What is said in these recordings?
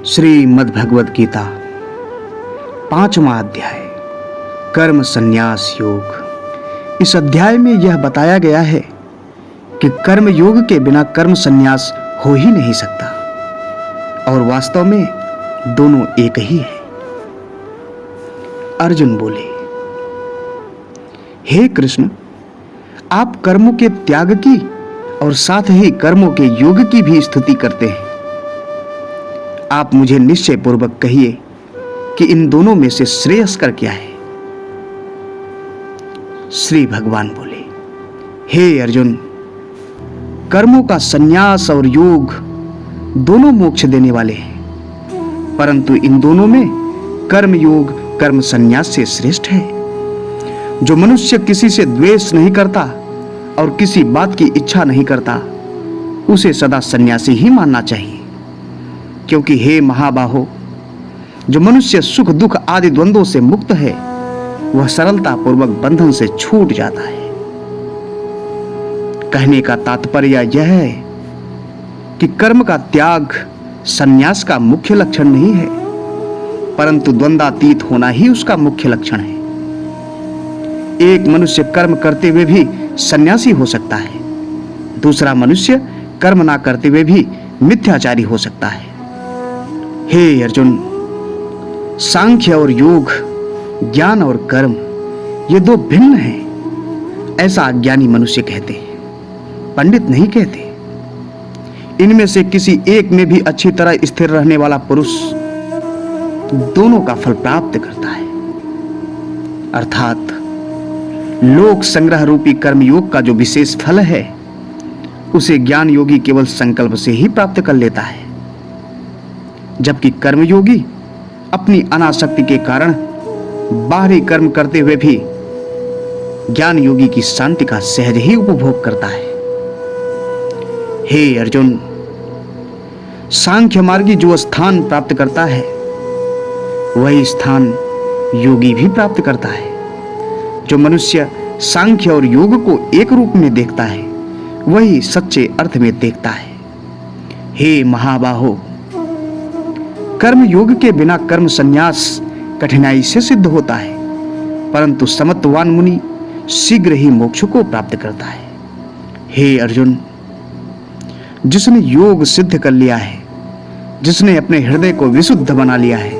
श्रीमद् भगवद गीता 5वां अध्याय कर्म संन्यास योग। इस अध्याय में यह बताया गया है कि कर्म योग के बिना कर्म संन्यास हो ही नहीं सकता और वास्तव में दोनों एक ही है। अर्जुन बोले, हे कृष्ण, आप कर्मों के त्याग की और साथ ही कर्मों के योग की भी स्तुति करते हैं। आप मुझे निश्चय पूर्वक कहिए कि इन दोनों में से श्रेयस्कर क्या है। श्री भगवान बोले, हे अर्जुन, कर्मों का संन्यास और योग दोनों मोक्ष देने वाले हैं, परंतु इन दोनों में कर्म योग कर्म संन्यास से श्रेष्ठ है। जो मनुष्य किसी से द्वेष नहीं करता और किसी बात की इच्छा नहीं करता, उसे सदा सन्यासी ही मानना चाहिए। क्योंकि हे महाबाहो, जो मनुष्य सुख दुख आदि द्वंद्वों से मुक्त है, वह सरलता पूर्वक बंधन से छूट जाता है। कहने का तात्पर्य यह है कि कर्म का त्याग संन्यास का मुख्य लक्षण नहीं है, परंतु द्वंद्वातीत होना ही उसका मुख्य लक्षण है। एक मनुष्य कर्म करते हुए भी सन्यासी हो सकता है, दूसरा मनुष्य कर्म ना करते हुए भी मिथ्याचारी हो सकता है। हे अर्जुन, सांख्य और योग, ज्ञान और कर्म, ये दो भिन्न हैं, ऐसा अज्ञानी मनुष्य कहते हैं, पंडित नहीं कहते। इनमें से किसी एक में भी अच्छी तरह स्थिर रहने वाला पुरुष दोनों का फल प्राप्त करता है। अर्थात लोक संग्रह रूपी कर्म योग का जो विशेष फल है, उसे ज्ञान योगी केवल संकल्प से ही प्राप्त कर लेता है, जबकि कर्मयोगी अपनी अनासक्ति के कारण बाहरी कर्म करते हुए भी ज्ञान योगी की शांति का सहज ही उपभोग करता है। हे अर्जुन, सांख्य मार्गी जो स्थान प्राप्त करता है, वही स्थान योगी भी प्राप्त करता है। जो मनुष्य सांख्य और योग को एक रूप में देखता है, वही सच्चे अर्थ में देखता है। हे महाबाहो, कर्म योग के बिना कर्म संन्यास कठिनाई से सिद्ध होता है, परंतु समत्ववान मुनि शीघ्र ही मोक्ष को प्राप्त करता है। हे अर्जुन, जिसने योग सिद्ध कर लिया है, जिसने अपने हृदय को विशुद्ध बना लिया है,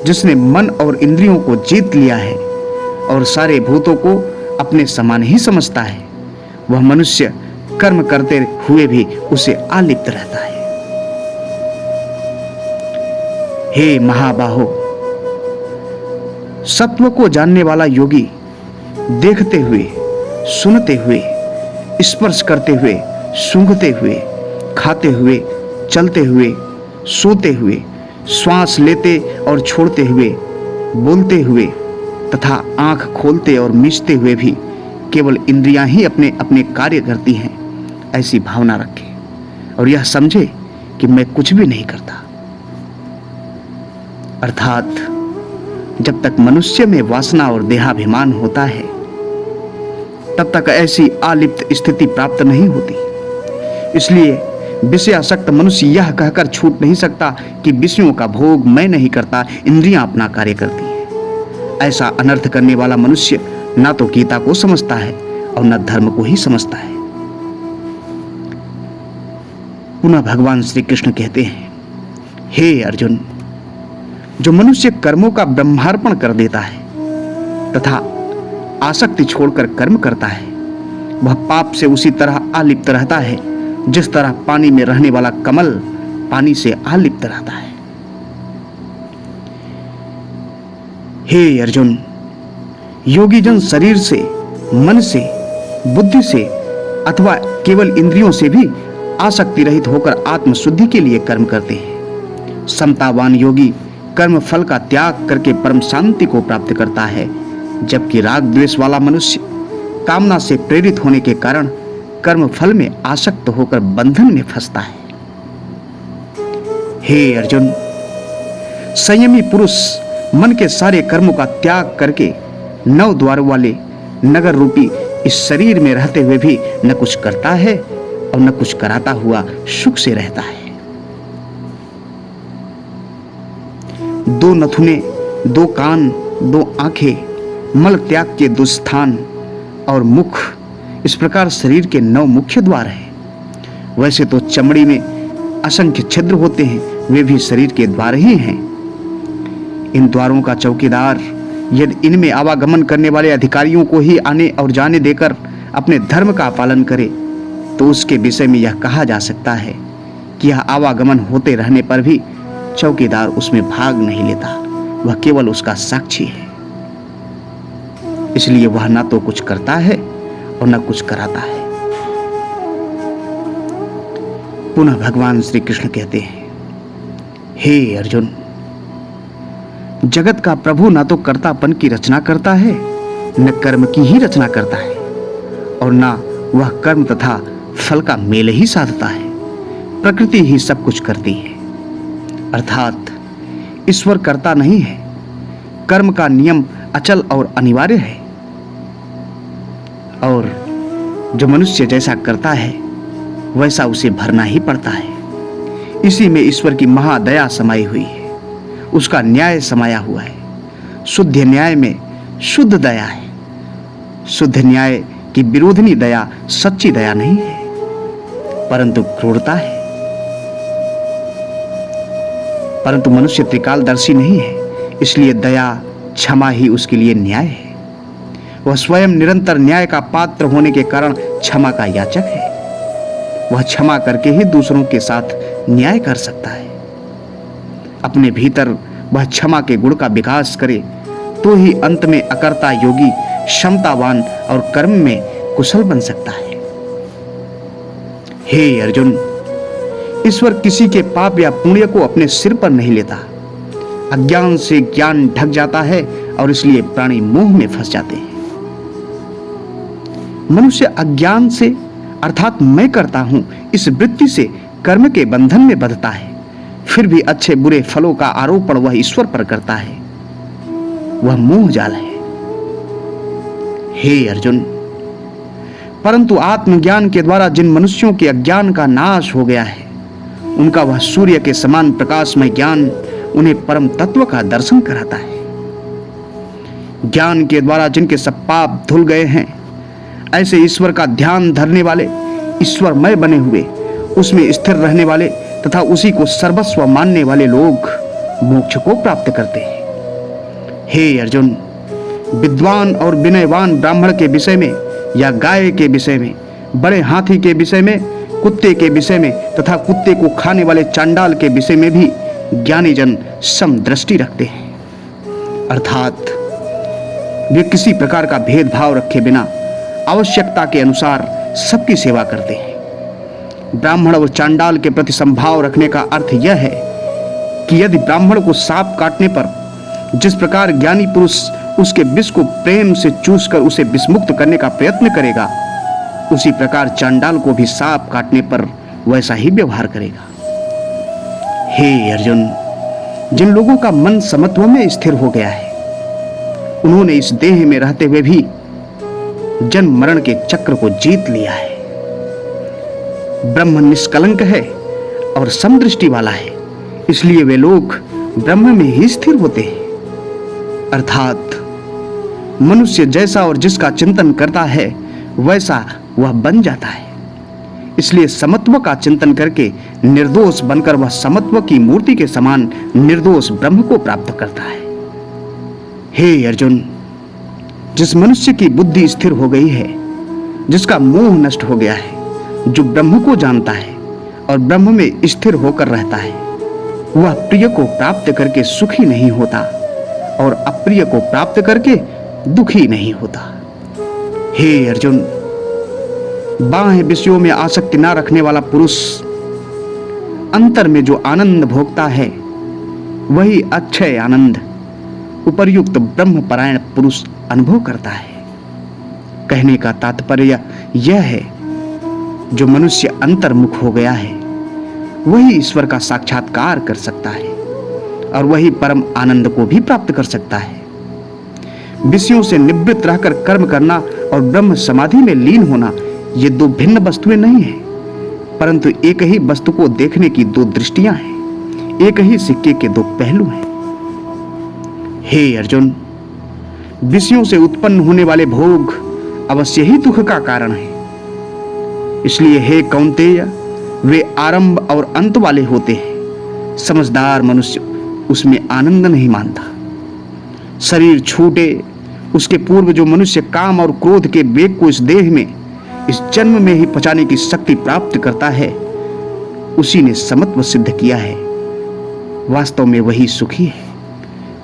जिसने मन और इंद्रियों को जीत लिया है और सारे भूतों को अपने समान ही समझता है, वह मनुष्य कर्म करते हुए भी उसे आलिप्त रहता है। हे महाबाहो, सत्व को जानने वाला योगी देखते हुए, सुनते हुए, स्पर्श करते हुए, सूंघते हुए, खाते हुए, चलते हुए, सोते हुए, श्वास लेते और छोड़ते हुए, बोलते हुए तथा आंख खोलते और मीचते हुए भी केवल इंद्रियां ही अपने अपने कार्य करती हैं, ऐसी भावना रखे और यह समझे कि मैं कुछ भी नहीं करता। अर्थात जब तक मनुष्य में वासना और देहाभिमान होता है, तब तक ऐसी आलिप्त स्थिति प्राप्त नहीं होती। इसलिए विषयासक्त मनुष्य यह कहकर छूट नहीं सकता कि विषयों का भोग मैं नहीं करता, इंद्रियां अपना कार्य करती हैं। ऐसा अनर्थ करने वाला मनुष्य ना तो गीता को समझता है और न धर्म को ही समझता है। पुनः भगवान श्री कृष्ण कहते हैं, हे अर्जुन, जो मनुष्य कर्मों का ब्रह्मार्पण कर देता है तथा आसक्ति छोड़कर कर्म करता है, वह पाप से उसी तरह आलिप्त रहता है जिस तरह पानी में रहने वाला कमल पानी से आलिप्त रहता है। हे अर्जुन, योगी जन शरीर से, मन से, बुद्धि से अथवा केवल इंद्रियों से भी आसक्ति रहित होकर आत्मशुद्धि के लिए कर्म करते हैं। समतावान योगी कर्म फल का त्याग करके परम शांति को प्राप्त करता है, जबकि राग द्वेष वाला मनुष्य कामना से प्रेरित होने के कारण कर्म फल में आसक्त होकर बंधन में फंसता है। हे अर्जुन, संयमी पुरुष मन के सारे कर्मों का त्याग करके 9 द्वारों वाले नगर रूपी इस शरीर में रहते हुए भी न कुछ करता है और न कुछ कराता हुआ सुख से रहता है। 2 नथुने, 2 कान, 2 आंखें, मल त्याग के 2 स्थान और मुख, इस प्रकार शरीर के 9 मुख्य द्वार हैं। वैसे तो चमड़ी में असंख्य छिद्र होते हैं, वे भी शरीर के द्वार ही हैं। इन द्वारों का चौकीदार यदि इनमें आवागमन करने वाले अधिकारियों को ही आने और जाने देकर अपने धर्म का पालन करे, तो उसके विषय में यह कहा जा सकता है कि यह आवागमन होते रहने पर भी चौकीदार उसमें भाग नहीं लेता, वह केवल उसका साक्षी है। इसलिए वह ना तो कुछ करता है और न कुछ कराता है। पुनः भगवान श्री कृष्ण कहते हैं, हे अर्जुन, जगत का प्रभु ना तो कर्तापन की रचना करता है, न कर्म की ही रचना करता है, और ना वह कर्म तथा फल का मेल ही साधता है। प्रकृति ही सब कुछ करती है, अर्थात ईश्वर करता नहीं है। कर्म का नियम अचल और अनिवार्य है, और जो मनुष्य जैसा करता है वैसा उसे भरना ही पड़ता है। इसी में ईश्वर की महादया समाई हुई है, उसका न्याय समाया हुआ है। शुद्ध न्याय में शुद्ध दया है। शुद्ध न्याय की विरोधिनी दया सच्ची दया नहीं है, परंतु क्रूरता है। परंतु मनुष्य त्रिकालदर्शी नहीं है, इसलिए दया क्षमा ही उसके लिए न्याय है। वह स्वयं निरंतर न्याय का पात्र होने के कारण क्षमा का याचक है। वह क्षमा करके ही दूसरों के साथ न्याय कर सकता है। अपने भीतर वह क्षमा के गुण का विकास करे तो ही अंत में अकर्ता योगी, क्षमतावान और कर्म में कुशल बन सकता है। हे अर्जुन, ईश्वर किसी के पाप या पुण्य को अपने सिर पर नहीं लेता। अज्ञान से ज्ञान ढक जाता है और इसलिए प्राणी मोह में फंस जाते हैं। मनुष्य अज्ञान से अर्थात मैं करता हूं इस वृत्ति से कर्म के बंधन में बंधता है। फिर भी अच्छे बुरे फलों का आरोपण वह ईश्वर पर करता है। वह मोह जाल है। हे अर्जुन, परंतु आत्मज्ञान के द्वारा जिन मनुष्यों के अज्ञान का नाश हो गया है, उनका वह सूर्य के समान प्रकाशमय ज्ञान उन्हें परम तत्व का दर्शन कराता है। ज्ञान के द्वारा जिनके सब पाप धुल गए हैं, ऐसे ईश्वर का ध्यान धरने वाले, ईश्वरमय बने हुए, उसमें स्थिर रहने वाले तथा उसी को सर्वस्व मानने वाले लोग मोक्ष को प्राप्त करते हैं। हे अर्जुन, विद्वान और विनयवान ब्राह्मण के विषय में या गाय के विषय में, बड़े हाथी के विषय में, कुत्ते के विषय में तथा कुत्ते को खाने वाले चांडाल के विषय में भी ज्ञानी जन समदृष्टि रखते हैं, अर्थात वे किसी प्रकार का भेदभाव रखे बिना आवश्यकता के अनुसार सबकी सेवा करते हैं। ब्राह्मण और चांडाल के प्रति संभाव रखने का अर्थ यह है कि यदि ब्राह्मण को सांप काटने पर जिस प्रकार ज्ञानी पुरुष उसके विष को प्रेम से चूसकर उसे विषमुक्त करने का प्रयत्न करेगा, उसी प्रकार चांडाल को भी सांप काटने पर वैसा ही व्यवहार करेगा। हे अर्जुन, जिन लोगों का मन समत्व में स्थिर हो गया है, उन्होंने इस देह में रहते हुए भी जन्म मरण के चक्र को जीत लिया है। ब्रह्म निष्कलंक है और समदृष्टि वाला है, इसलिए वे लोग ब्रह्म में ही स्थिर होते हैं। अर्थात मनुष्य जैसा और जिसका चिंतन करता है वैसा वह बन जाता है। इसलिए समत्व का चिंतन करके निर्दोष बनकर वह समत्व की मूर्ति के समान निर्दोष ब्रह्म को प्राप्त करता है। हे अर्जुन, जिस मनुष्य की बुद्धि स्थिर हो गई है, जिसका मोह नष्ट हो गया है, जो ब्रह्म को जानता है और ब्रह्म में स्थिर होकर रहता है, वह प्रिय को प्राप्त करके सुखी नहीं होता और अप्रिय को प्राप्त करके दुखी नहीं होता। हे अर्जुन, बाह्य विषयों में आसक्ति न रखने वाला पुरुष अंतर में जो आनंद भोगता है, वही अक्षय आनंद उपर्युक्त ब्रह्मपरायण पुरुष अनुभव करता है। कहने का तात्पर्य यह है, जो मनुष्य अंतर्मुख हो गया है वही ईश्वर का साक्षात्कार कर सकता है और वही परम आनंद को भी प्राप्त कर सकता है। विषयों से निवृत्त रहकर कर्म करना और ब्रह्म समाधि में लीन होना, ये दो भिन्न वस्तुएं नहीं हैं, परंतु एक ही वस्तु को देखने की दो दृष्टियां हैं, एक ही सिक्के के दो पहलू हैं। हे अर्जुन, विषयों से उत्पन्न होने वाले भोग अवश्य ही दुख का कारण है। इसलिए हे कौन्तेय, वे आरंभ और अंत वाले होते हैं। समझदार मनुष्य उसमें आनंद नहीं मानता। शरीर छूटे उसके पूर्व जो मनुष्य काम और क्रोध के वेग को इस देह में, इस जन्म में ही पचाने की शक्ति प्राप्त करता है, उसी ने समत्व सिद्ध किया है। वास्तव में वही सुखी है।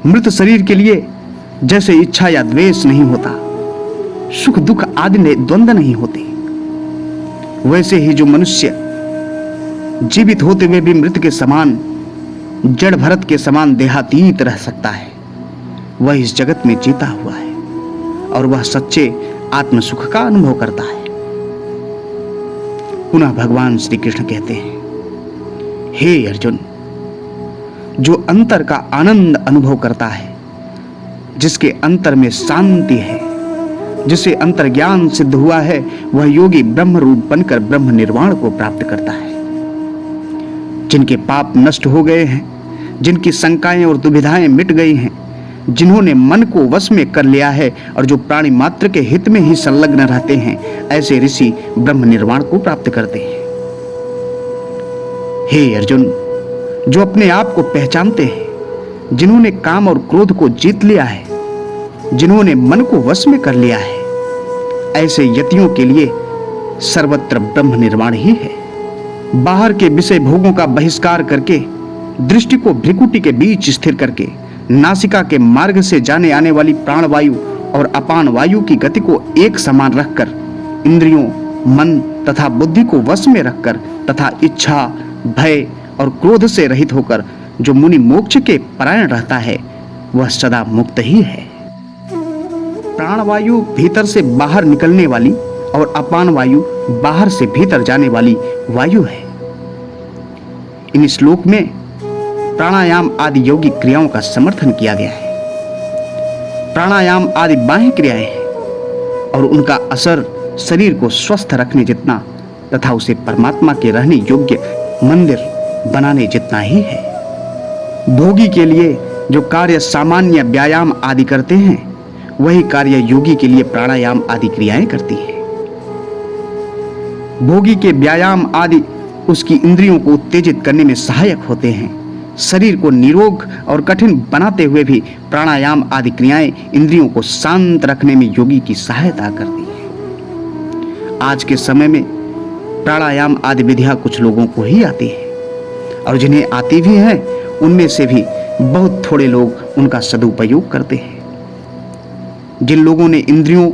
मृत शरीर के लिए जैसे इच्छा या द्वेष नहीं होता, सुख दुख आदि द्वंद्व नहीं होते, वैसे ही जो मनुष्य जीवित होते हुए भी मृत के समान, जड़ भरत के समान देहातीत रह सकता है, वह इस जगत में जीता हुआ है और वह सच्चे आत्म सुख का अनुभव करता है। पुनः भगवान श्री कृष्ण कहते हैं, हे अर्जुन, जो अंतर का आनंद अनुभव करता है, जिसके अंतर में शांति है, जिसे अंतर्ज्ञान सिद्ध हुआ है, वह योगी ब्रह्म रूप बनकर ब्रह्म निर्वाण को प्राप्त करता है। जिनके पाप नष्ट हो गए हैं, जिनकी शंकाएं और दुविधाएं मिट गई हैं, जिन्होंने मन को वश में कर लिया है और जो प्राणी मात्र के हित में ही संलग्न रहते हैं, ऐसे ऋषि ब्रह्म निर्वाण को प्राप्त करते हैं। हे अर्जुन, जो अपने आप को पहचानते हैं, जिन्होंने काम और क्रोध को जीत लिया है, जिन्होंने मन को वश में कर लिया है, ऐसे यतियों के लिए सर्वत्र ब्रह्म निर्वाण ही है। बाहर के विषय भोगों का बहिष्कार करके, दृष्टि को भ्रिकुटी के बीच स्थिर करके, नासिका के मार्ग से जाने आने वाली प्राण वायु और अपान वायु की गति को एक समान रखकर, इंद्रियों, मन तथा बुद्धि को वश में रखकर तथा इच्छा, भय और क्रोध से रहित होकर जो मुनि मोक्ष के परायण रहता है, वह सदा मुक्त ही है। प्राणवायु भीतर से बाहर निकलने वाली और अपान वायु बाहर से भीतर जाने वाली वायु है। इन श्लोक में प्राणायाम आदि योगिक क्रियाओं का समर्थन किया गया है। प्राणायाम आदि बाह्य क्रियाएं हैं और उनका असर शरीर को स्वस्थ रखने जितना तथा उसे परमात्मा के रहने योग्य मंदिर बनाने जितना ही है। भोगी के लिए जो कार्य सामान्य व्यायाम आदि करते हैं, वही कार्य योगी के लिए प्राणायाम आदि क्रियाएं करती है। भोगी के व्यायाम आदि उसकी इंद्रियों को उत्तेजित करने में सहायक होते हैं। शरीर को निरोग और कठिन बनाते हुए भी प्राणायाम आदि क्रियाएं इंद्रियों को शांत रखने में योगी की सहायता करती है। आज के समय में प्राणायाम आदि विधियां कुछ लोगों को ही आती है और जिन्हें आती भी है, उनमें से भी बहुत थोड़े लोग उनका सदुपयोग करते हैं। जिन लोगों ने इंद्रियों,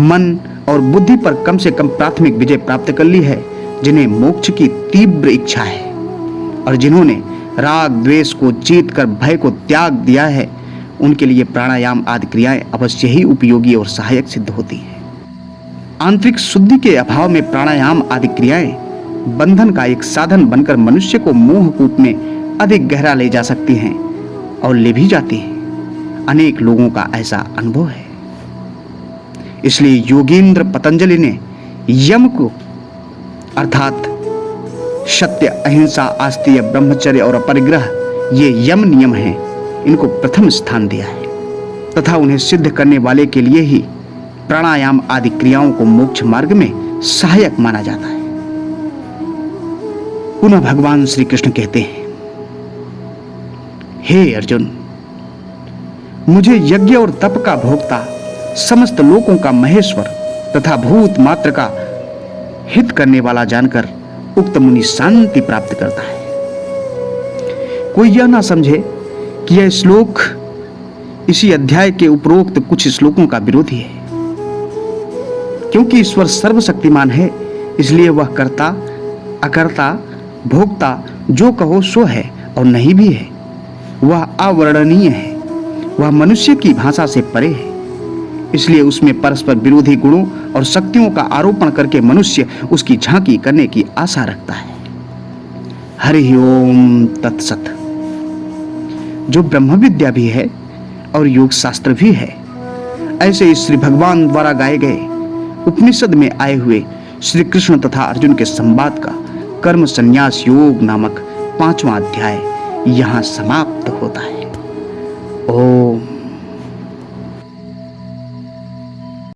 मन और बुद्धि पर कम से कम प्राथमिक विजय प्राप्त कर ली है, जिन्हें मोक्ष की तीव्र इच्छा है और जिन्होंने राग द्वेष को जीतकर भय को त्याग दिया है, उनके लिए प्राणायाम आदि क्रियाएं अवश्य ही उपयोगी और सहायक सिद्ध होती हैं। आंतरिक शुद्धि के अभाव में प्राणायाम आदि क्रियाएं बंधन का एक साधन बनकर मनुष्य को मोह कूप में अधिक गहरा ले जा सकती हैं और ले भी जाती हैं। अनेक लोगों का ऐसा अनुभव है। इसलिए योगींद्र पतंजलि ने यम को अर्थात सत्य, अहिंसा, आस्तीय, ब्रह्मचर्य और अपरिग्रह, ये यम नियम हैं, इनको प्रथम स्थान दिया है तथा उन्हें सिद्ध करने वाले के लिए ही प्राणायाम आदि क्रियाओं को मोक्ष मार्ग में सहायक माना जाता है। पुनः भगवान श्री कृष्ण कहते हैं, हे अर्जुन, मुझे यज्ञ और तप का भोक्ता, समस्त लोकों का महेश्वर तथा भूत मात्र का हित करने वाला जानकर उक्त मुनि शांति प्राप्त करता है। कोई यह ना समझे कि यह श्लोक इसी अध्याय के उपरोक्त कुछ श्लोकों का विरोधी है। क्योंकि ईश्वर सर्वशक्तिमान है, इसलिए वह कर्ता, अकर्ता, भोक्ता, जो कहो सो है और नहीं भी है। वह अवर्णनीय है, वह मनुष्य की भाषा से परे है। इसलिए उसमें परस्पर विरोधी गुणों और शक्तियों का आरोपण करके मनुष्य उसकी झांकी करने की आशा रखता है। हरि ओम तत्सत। जो ब्रह्म विद्या भी है और योग शास्त्र भी है, ऐसे ही श्री भगवान द्वारा गाए गए उपनिषद में आए हुए श्री कृष्ण तथा अर्जुन के संवाद का कर्म संन्यास योग नामक 5वां अध्याय यहाँ समाप्त होता है।